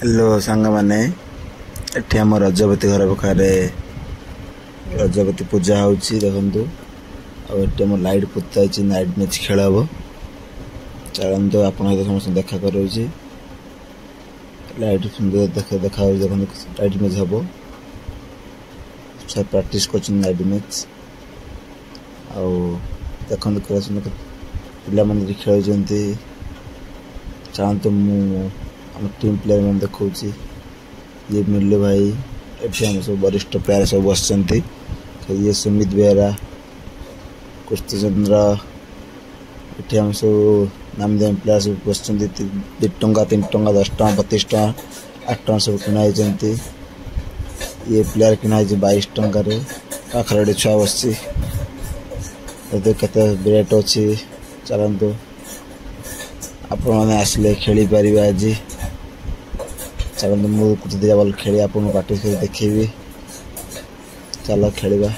Hello सांग मैंने एठी आम रजपति घर पाखे रजपति पूजा होची देखंतु आम लाइट पोता नाइट मैच खेल हम चलते आप समस्त देखा कर लाइट सुंदर देखा देखा देखो लाइट मैच हम सब प्रैक्टिस कर नाइट मैच देखते पिला खेल चलते आम टीम प्लेयर मैंने देखा ये मिल्लू भाई ये आम सब वरिष्ठ प्लेयर सब बस ये सुमित बेहरा कुस्ती चंद्र ये आम सब नाम दामी प्लेयर सब बस 2 टंका 3 टंका 10 टंका 32 टंका 8 टंका सब किनाई ये प्लेयर किनाई 22 टंकार पाखे छुआ बस रेट अच्छी चलतु आपण मैंने आसिले खेली पारे आज चलते मुझे दिया बल खेली आप प्रैक्टिस कर देखी चल खेल आज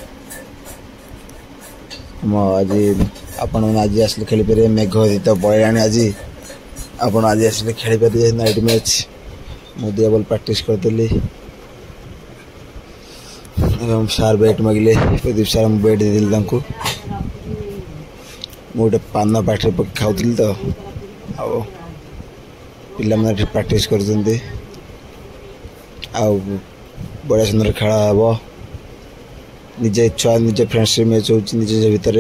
आपण आज आसिले खेली पारे मेघ तो पड़ा आज आपण आज आसिले खेली पारे नाइट मैच मुझे दिया बल प्रैक्टिस करदेली सार बैट मागिले प्रदीप सार बैट देदेली गोटे पान पाटे खाऊली तो पिला प्रैक्टिस कर बढ़िया सुंदर खेल हम निजे इच्छा निजे फ्रेंडशिप मैच हो निजे भितर।